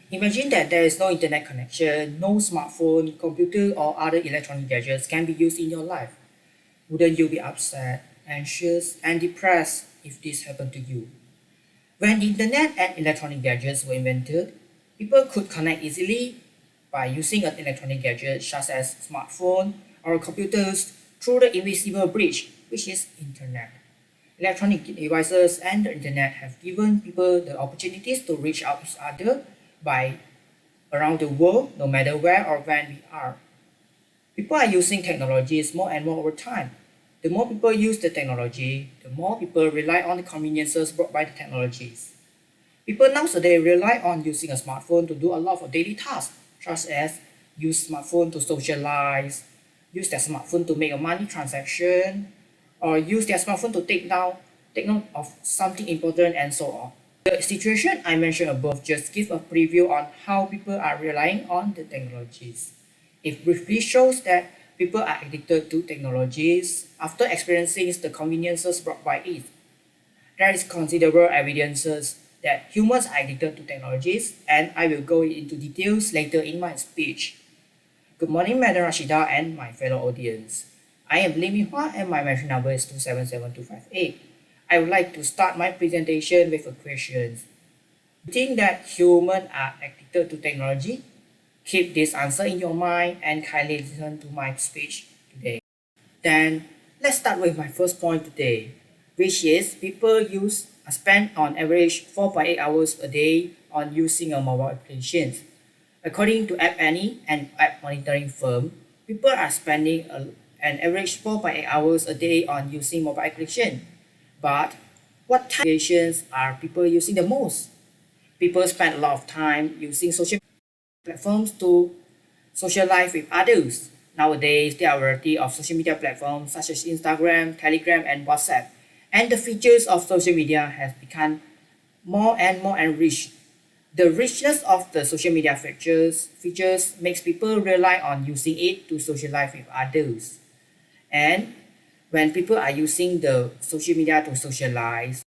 Imagine that there is no internet connection, no smartphone, computer, or other electronic gadgets can be used in your life. Wouldn't you be upset, anxious, and depressed if this happened to you? When the internet and electronic gadgets were invented, people could connect easily by using an electronic gadget such as smartphone or computers through the invisible bridge, which is internet. Electronic devices and the internet have given people the opportunities to reach out each other by around the world, no matter where or when we are. People are using technologies more and more over time. The more people use the technology, the more people rely on the conveniences brought by the technologies. People nowadays rely on using a smartphone to do a lot of daily tasks, such as use smartphone to socialize, use their smartphone to make a money transaction, or use their smartphone to take note of something important and so on. The situation I mentioned above just gives a preview on how people are relying on the technologies. It briefly shows that people are addicted to technologies after experiencing the conveniences brought by it. There is considerable evidences that humans are addicted to technologies, and I will go into details later in my speech. Good morning, Madam Rashida and my fellow audience. I am Lim Hua and my mention number is 277258. I would like to start my presentation with a question. You think that humans are addicted to technology? Keep this answer in your mind and kindly listen to my speech today. Then, let's start with my first point today, which is people spend on average 4.8 hours a day on using a mobile applications. According to App Annie, an app monitoring firm, people are spending an average 4.8 hours a day on using mobile application. But what type of applications are people using the most? People spend a lot of time using social platforms to socialize with others. Nowadays, there are a variety of social media platforms such as Instagram, Telegram, and WhatsApp. And the features of social media have become more and more enriched. The richness of the social media features makes people rely on using it to socialize with others. And when people are using the social media to socialize,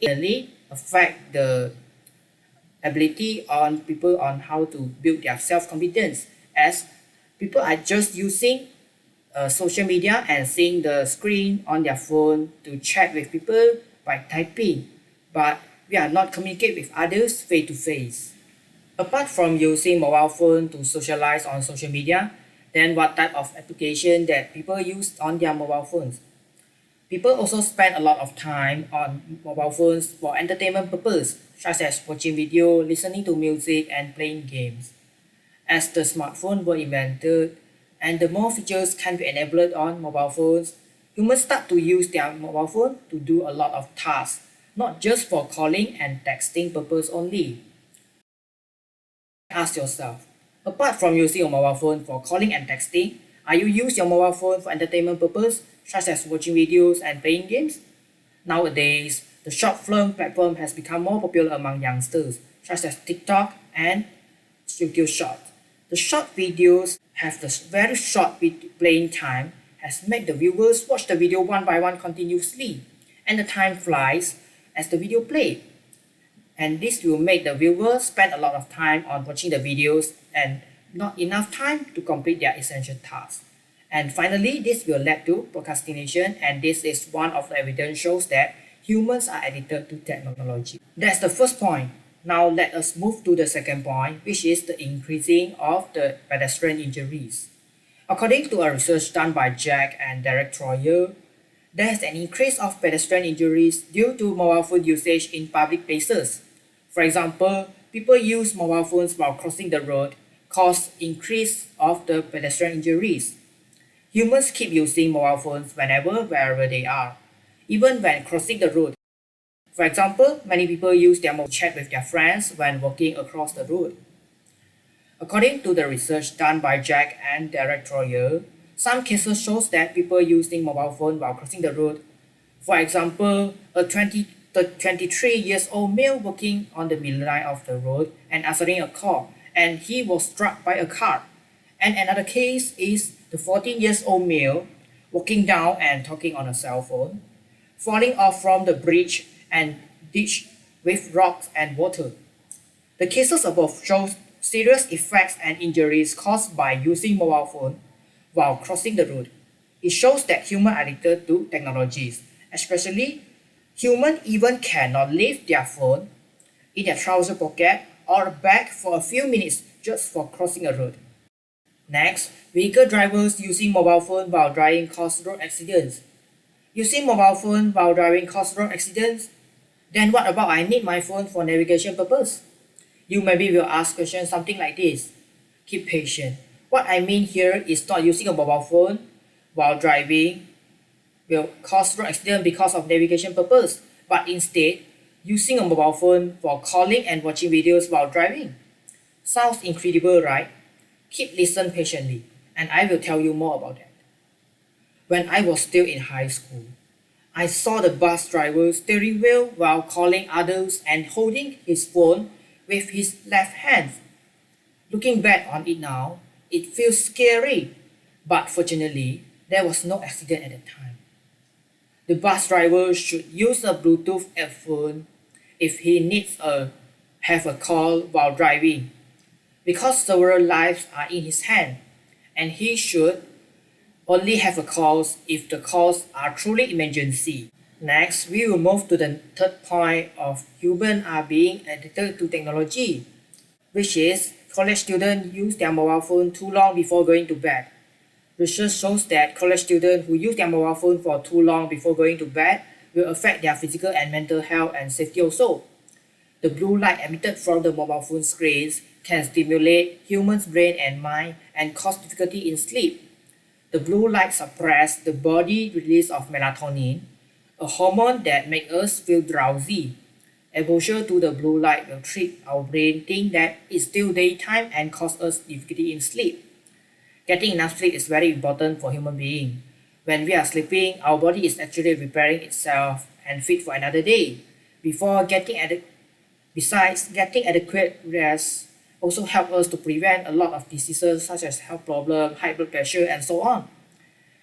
it really affects the ability on people on how to build their self-confidence, as people are just using social media and seeing the screen on their phone to chat with people by typing, but we are not communicate with others face to face. Apart from using mobile phone to socialize on social media, then what type of application that people use on their mobile phones? People also spend a lot of time on mobile phones for entertainment purposes, such as watching video, listening to music, and playing games. As the smartphone were invented, and the more features can be enabled on mobile phones, humans start to use their mobile phone to do a lot of tasks, not just for calling and texting purpose only. Ask yourself, apart from using your mobile phone for calling and texting, are you use your mobile phone for entertainment purpose, such as watching videos and playing games? Nowadays, the short film platform has become more popular among youngsters, such as TikTok and YouTube Short. The short videos have the very short playing time has made the viewers watch the video one by one continuously, and the time flies as the video play. And this will make the viewers spend a lot of time on watching the videos and not enough time to complete their essential tasks. And finally, this will lead to procrastination, and this is one of the evidence shows that humans are addicted to technology. That's the first point. Now let us move to the second point, which is the increasing of the pedestrian injuries. According to a research done by Jack and Derek Troyer, there is an increase of pedestrian injuries due to mobile phone usage in public places. For example, people use mobile phones while crossing the road, cause increase of the pedestrian injuries. Humans keep using mobile phones wherever they are, even when crossing the road. For example, many people use their mobile to chat with their friends when walking across the road. According to the research done by Jack and Derek Troyer, some cases shows that people using mobile phone while crossing the road. For example, a 23 years old male walking on the middle line of the road and answering a call, and he was struck by a car. And another case is the 14 years old male walking down and talking on a cell phone, falling off from the bridge and ditch with rocks and water. The cases above show serious effects and injuries caused by using mobile phone while crossing the road. It shows that humans are addicted to technologies, especially humans even cannot leave their phone in their trouser pocket or bag for a few minutes just for crossing a road. Next, vehicle drivers using mobile phone while driving cause road accidents. Using mobile phone while driving cause road accidents? Then what about I need my phone for navigation purpose? You maybe will ask questions something like this. Keep patient. What I mean here is not using a mobile phone while driving will cause road accident because of navigation purpose, but instead using a mobile phone for calling and watching videos while driving. Sounds incredible, right? Keep listen patiently, and I will tell you more about that. When I was still in high school, I saw the bus driver steering wheel while calling others and holding his phone with his left hand. Looking back on it now, it feels scary, but fortunately, there was no accident at the time. The bus driver should use a Bluetooth earphone if he needs to have a call while driving, because several lives are in his hand, and he should only have a calls if the calls are truly emergency. Next, we will move to the third point of humans are being addicted to technology, which is college students use their mobile phone too long before going to bed. Research shows that college students who use their mobile phone for too long before going to bed will affect their physical and mental health and safety also. The blue light emitted from the mobile phone screens can stimulate humans' brain and mind and cause difficulty in sleep. The blue light suppresses the body release of melatonin, a hormone that makes us feel drowsy. Exposure to the blue light will trick our brain think that it's still daytime and cause us difficulty in sleep. Getting enough sleep is very important for human beings. When we are sleeping, our body is actually repairing itself and fit for another day. Besides, getting adequate rest also helps us to prevent a lot of diseases such as health problems, high blood pressure, and so on.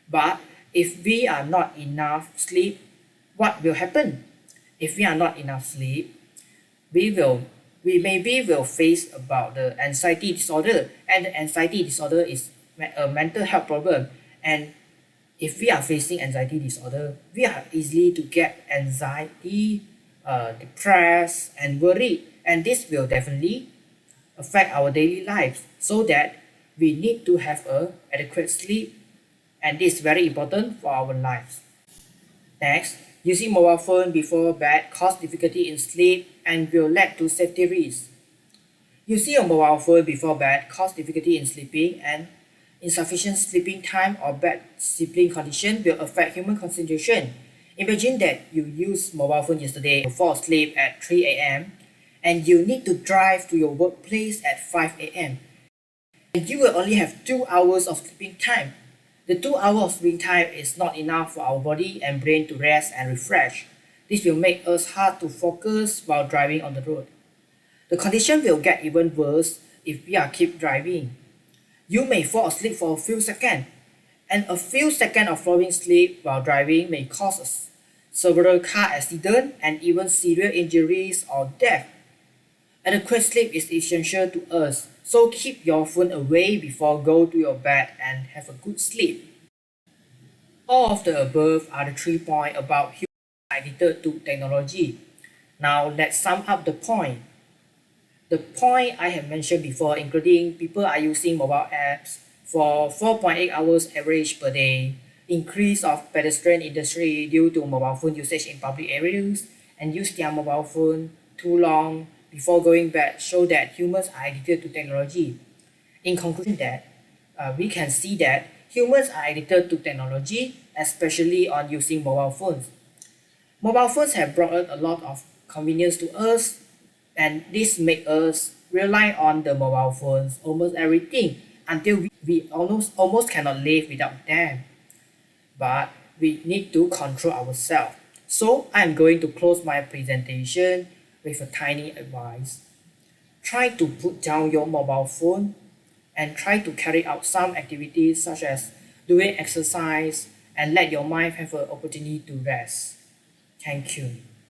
But if we are not enough sleep, what will happen? If we are not enough sleep, we maybe will face about the anxiety disorder, and the anxiety disorder is a mental health problem. And if we are facing anxiety disorder, we are easily to get anxiety, depressed, and worried, and this will definitely affect our daily lives. So that we need to have a adequate sleep, and this is very important for our lives. Next, using mobile phone before bed cause difficulty in sleep and will lead to safety risks. Using a mobile phone before bed cause difficulty in sleeping, and insufficient sleeping time or bad sleeping condition will affect human concentration. Imagine that you use mobile phone yesterday, you fall asleep at 3 a.m. and you need to drive to your workplace at 5 a.m. and you will only have 2 hours of sleeping time. The 2 hours of sleeping time is not enough for our body and brain to rest and refresh. This will make us hard to focus while driving on the road. The condition will get even worse if we are keep driving. You may fall asleep for a few seconds, and a few seconds of falling asleep while driving may cause several car accidents and even serious injuries or death. Adequate sleep is essential to us, so keep your phone away before go to your bed and have a good sleep. All of the above are the 3 points about humans addicted to technology. Now let's sum up the point. The point I have mentioned before, including people are using mobile apps for 4.8 hours average per day, increase of pedestrian industry due to mobile phone usage in public areas, and use their mobile phone too long before going bed show that humans are addicted to technology. In conclusion, we can see that humans are addicted to technology, especially on using mobile phones. Mobile phones have brought a lot of convenience to us, and this makes us rely on the mobile phones almost everything until we almost cannot live without them. But we need to control ourselves. So I'm going to close my presentation with a tiny advice. Try to put down your mobile phone and try to carry out some activities such as doing exercise and let your mind have an opportunity to rest. Thank you.